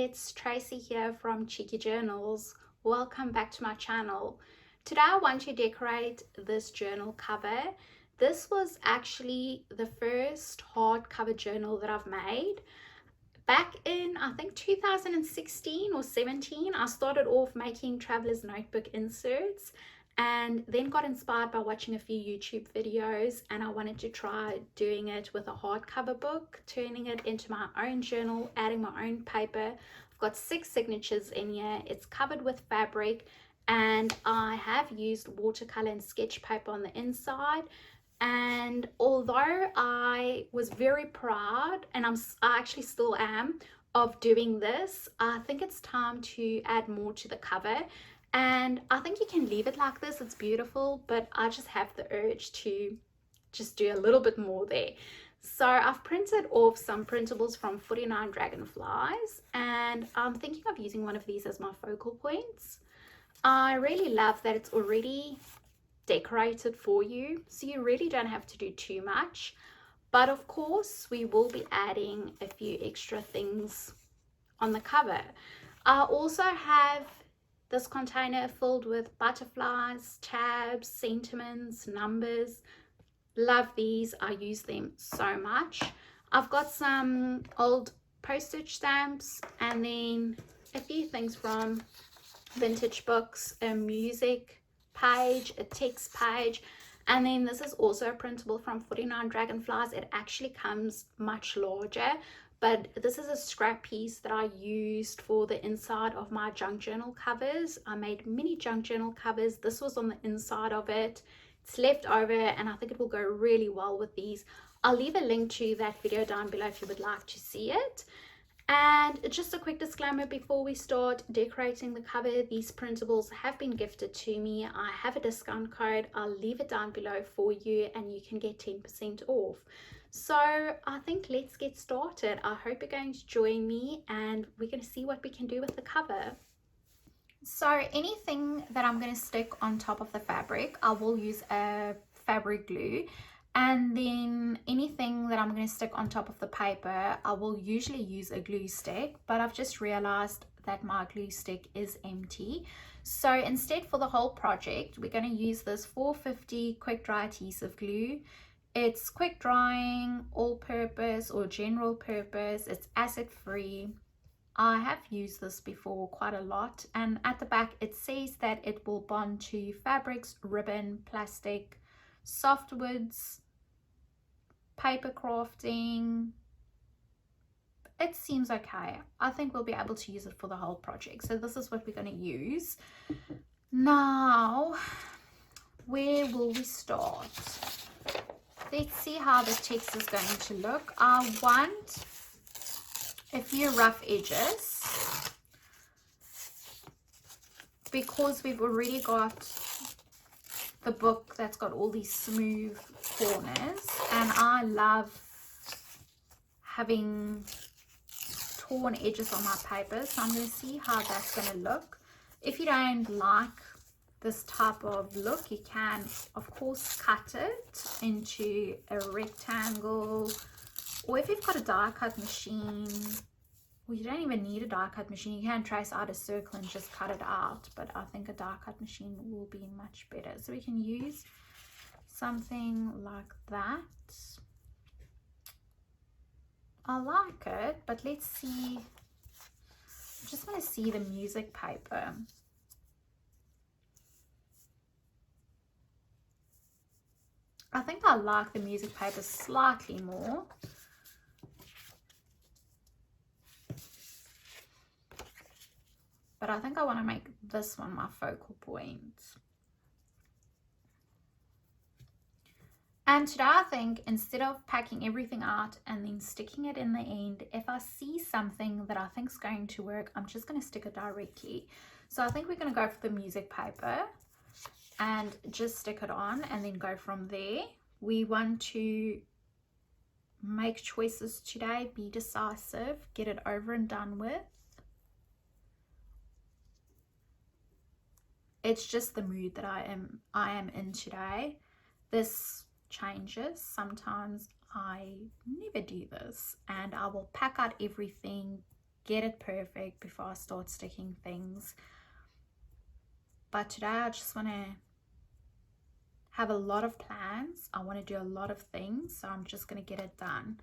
it's Tracy here from Cheeky Journals. Welcome back to my channel. Today I want to decorate this journal cover. This was actually the first hardcover journal that I've made. Back in, I think 2016 or 17, I started off making traveler's notebook inserts and then got inspired by watching a few YouTube videos, and I wanted to try doing it with a hardcover book, turning it into my own journal, adding my own paper. I've got 6 signatures in here. It's covered with fabric, and I have used watercolor and sketch paper on the inside. And although I was very proud, and I actually still am, of doing this, I think it's time to add more to the cover. And I think you can leave it like this, it's beautiful, but I just have the urge to just do a little bit more there. So I've printed off some printables from 49dragonflies, and I'm thinking of using one of these as my focal points. I really love that it's already decorated for you, so you really don't have to do too much. But of course, we will be adding a few extra things on the cover. I also have this container filled with butterflies, tabs, sentiments, numbers. Love these. I use them so much. I've got some old postage stamps and then a few things from vintage books, a music page, a text page, and then this is also a printable from 49dragonflies. It actually comes much larger, but this is a scrap piece that I used for the inside of my junk journal covers. I made mini junk journal covers. This was on the inside of it. It's left over, and I think it will go really well with these. I'll leave a link to that video down below if you would like to see it. And just a quick disclaimer before we start decorating the cover, these printables have been gifted to me. I have a discount code. I'll leave it down below for you and you can get 10% off. So I think let's get started. I hope you're going to join me and we're going to see what we can do with the cover. So anything that I'm going to stick on top of the fabric, I will use a fabric glue. And then anything that I'm going to stick on top of the paper, I will usually use a glue stick, but I've just realized that my glue stick is empty. So instead, for the whole project, we're going to use this 450 quick dry adhesive glue. It's quick drying, all purpose or general purpose. It's acid free. I have used this before quite a lot, and at the back it says that it will bond to fabrics, ribbon, plastic, softwoods, paper crafting. It seems okay. I think we'll be able to use it for the whole project. So this is what we're going to use. Now, where will we start? Let's see how the text is going to look. I want a few rough edges because we've already got the book that's got all these smooth corners, and I love having torn edges on my paper, so I'm going to see how that's going to look. If you don't like this type of look, you can of course cut it into a rectangle, or if you've got a die cut machine, well, you don't even need a die cut machine. You can trace out a circle and just cut it out, but I think a die cut machine will be much better. So we can use something like that. I like it, but let's see. I just want to see the music paper. I think I like the music paper slightly more. But I think I want to make this one my focal point. And today I think instead of packing everything out and then sticking it in the end, if I see something that I think is going to work, I'm just going to stick it directly. So I think we're going to go for the music paper and just stick it on and then go from there. We want to make choices today, be decisive, get it over and done with. It's just the mood that I am in today. This changes. Sometimes I never do this, and I will pack out everything, get it perfect before I start sticking things. But today I just want to have a lot of plans. I want to do a lot of things, so I'm just going to get it done.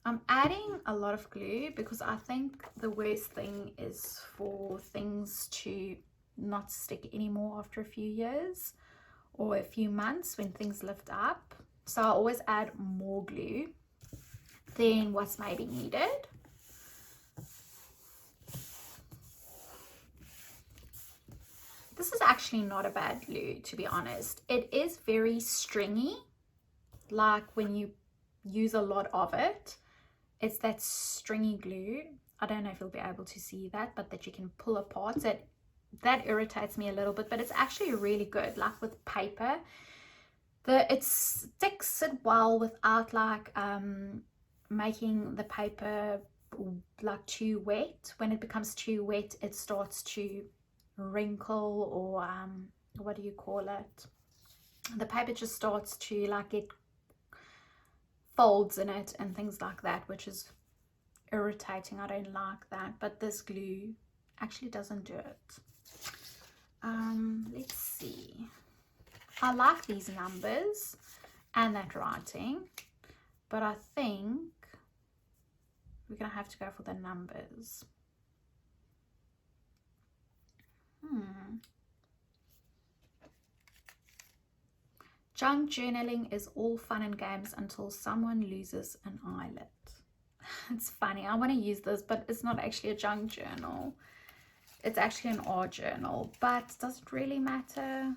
I'm adding a lot of glue because I think the worst thing is for things to not stick anymore after a few years or a few months when things lift up. So I always add more glue than what's maybe needed. This is actually not a bad glue, to be honest. It is very stringy, like when you use a lot of it. It's that stringy glue. I don't know if you'll be able to see that, but that you can pull apart. That irritates me a little bit, but it's actually really good. Like with paper, it sticks it well without like making the paper like too wet. When it becomes too wet, it starts to wrinkle, or what do you call it? The paper just starts to like get folds in it and things like that, which is irritating. I don't like that, but this glue actually doesn't do it. Let's see. I like these numbers and that writing, but I think we're gonna have to go for the numbers. Junk journaling is all fun and games until someone loses an eyelid. It's funny. I want to use this, but it's not actually a junk journal. It's actually an art journal, but does it really matter?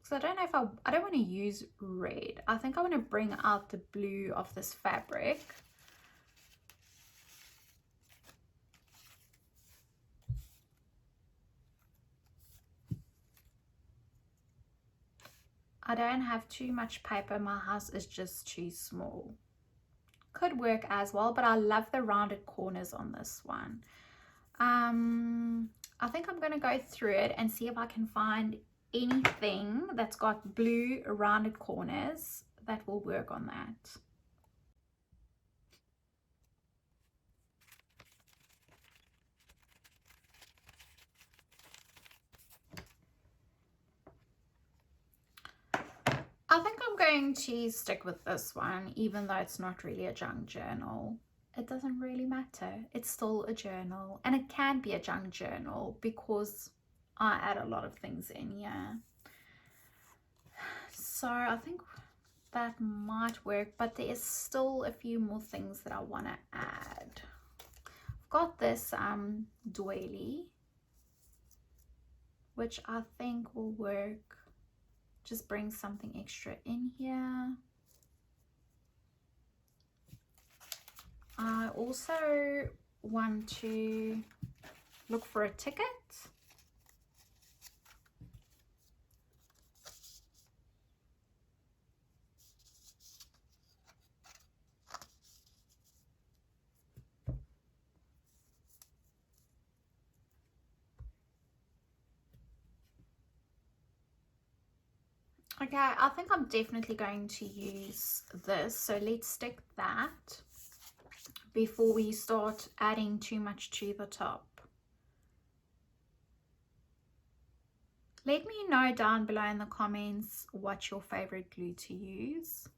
So I don't know if I don't want to use red. I think I want to bring out the blue of this fabric. I don't have too much paper. My house is just too small. Could work as well, but I love the rounded corners on this one. I think I'm going to go through it and see if I can find anything that's got blue rounded corners that will work on that. I think I'm going to stick with this one, even though it's not really a junk journal. It doesn't really matter. It's still a journal, and it can be a junk journal because I add a lot of things in here. So I think that might work, but there is still a few more things that I want to add. I've got this doily, which I think will work. Just bring something extra in here. I also want to look for a ticket. Okay, I think I'm definitely going to use this. So let's stick that before we start adding too much to the top. Let me know down below in the comments what's your favorite glue to use.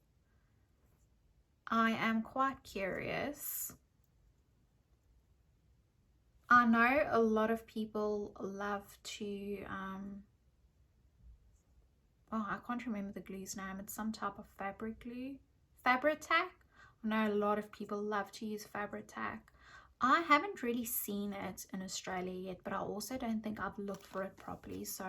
I am quite curious. I know a lot of people love to oh, I can't remember the glue's name. It's some type of fabric glue. Fabri-Tac. I know a lot of people love to use Fabri-Tac. I haven't really seen it in Australia yet, but I also don't think I've looked for it properly. So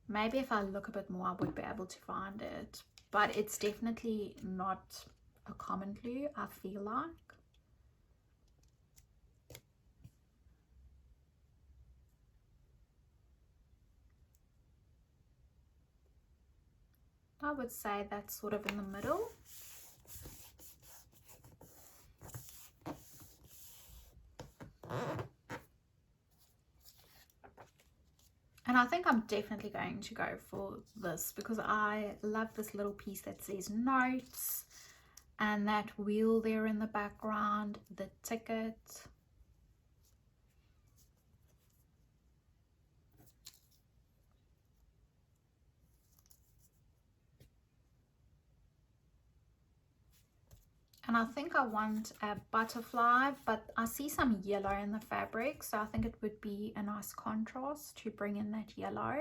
maybe if I look a bit more, I would be able to find it. But it's definitely not a common glue, I feel like. I would say that's sort of in the middle. And I think I'm definitely going to go for this because I love this little piece that says notes and that wheel there in the background, the ticket. And I think I want a butterfly, but I see some yellow in the fabric, so I think it would be a nice contrast to bring in that yellow.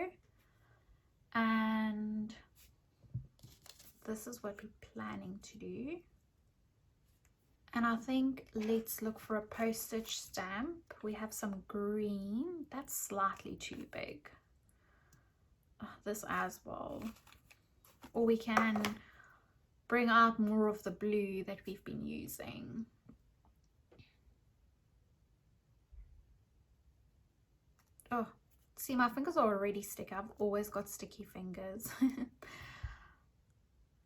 And this is what we're planning to do. And I think let's look for a postage stamp. We have some green. That's slightly too big. Oh, this as well. Or we can bring out more of the blue that we've been using. Oh, see, my fingers are already sticky. I've always got sticky fingers.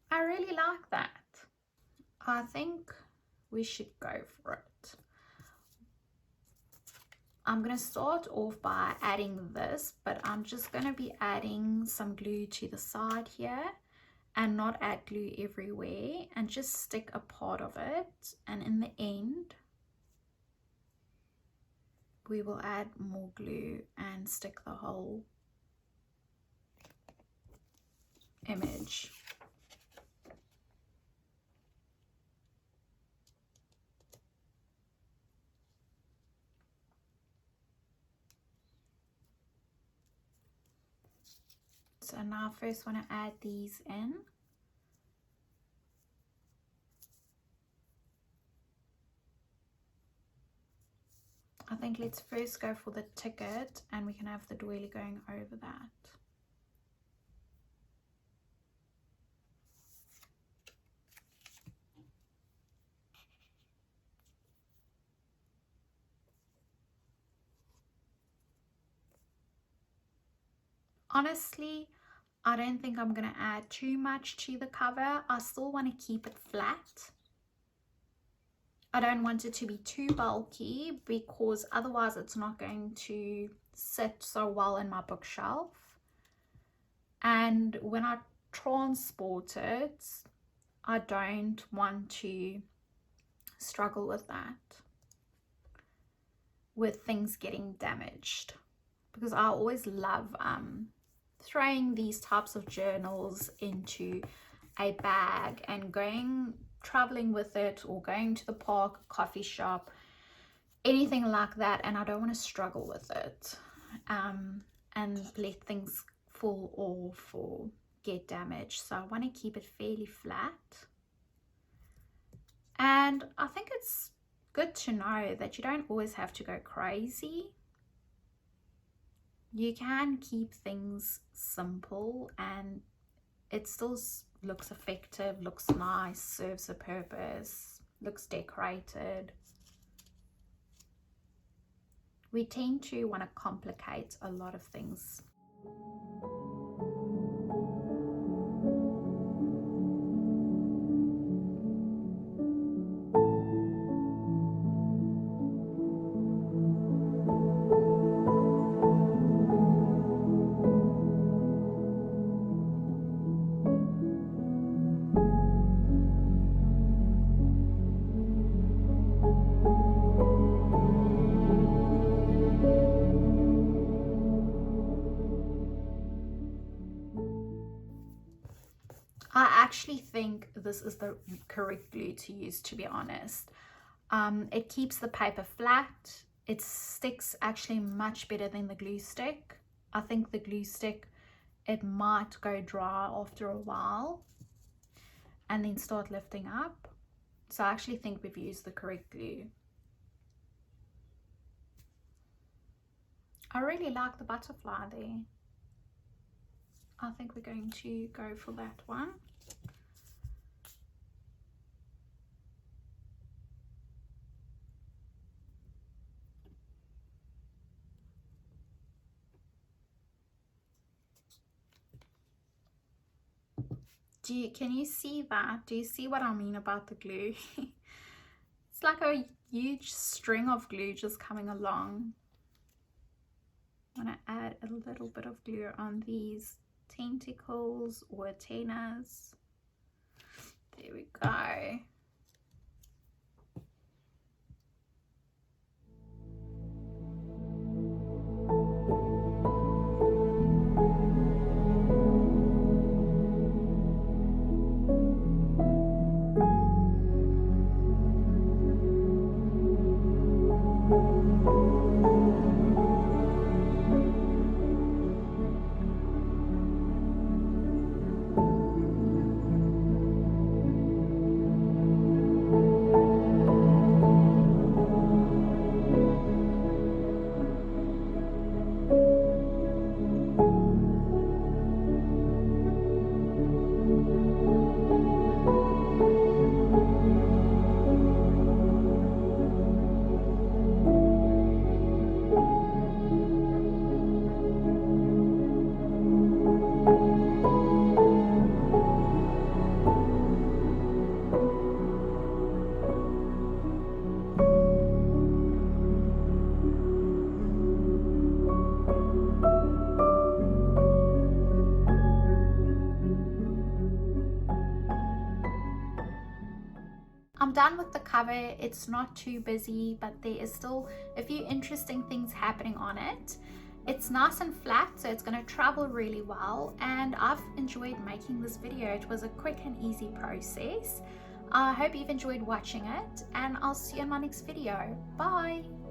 I really like that. I think we should go for it. I'm going to start off by adding this, but I'm just going to be adding some glue to the side here and not add glue everywhere, and just stick a part of it, and in the end we will add more glue and stick the whole image. So now I first want to add these in. I think let's first go for the ticket, and we can have the doily going over that. Honestly, I don't think I'm going to add too much to the cover. I still want to keep it flat. I don't want it to be too bulky because otherwise it's not going to sit so well in my bookshelf. And when I transport it, I don't want to struggle with that, with things getting damaged, because I always love throwing these types of journals into a bag and traveling with it, or going to the park, coffee shop, anything like that, and I don't want to struggle with it and let things fall off or get damaged. So I want to keep it fairly flat. And I think it's good to know that you don't always have to go crazy. You can keep things simple and it still looks effective, looks nice, serves a purpose, looks decorated. We tend to want to complicate a lot of things. I actually think this is the correct glue to use, to be honest. It keeps the paper flat. It sticks actually much better than the glue stick. I think the glue stick, it might go dry after a while and then start lifting up. So I actually think we've used the correct glue. I really like the butterfly there. I think we're going to go for that one. Can you see that? Do you see what I mean about the glue? It's like a huge string of glue just coming along. I'm going to add a little bit of glue on these tentacles or antennas. There we go. I'm done with the cover. It's not too busy, but there is still a few interesting things happening on it. It's nice and flat, so it's going to travel really well, and I've enjoyed making this video. It was a quick and easy process. I hope you've enjoyed watching it, and I'll see you in my next video. Bye!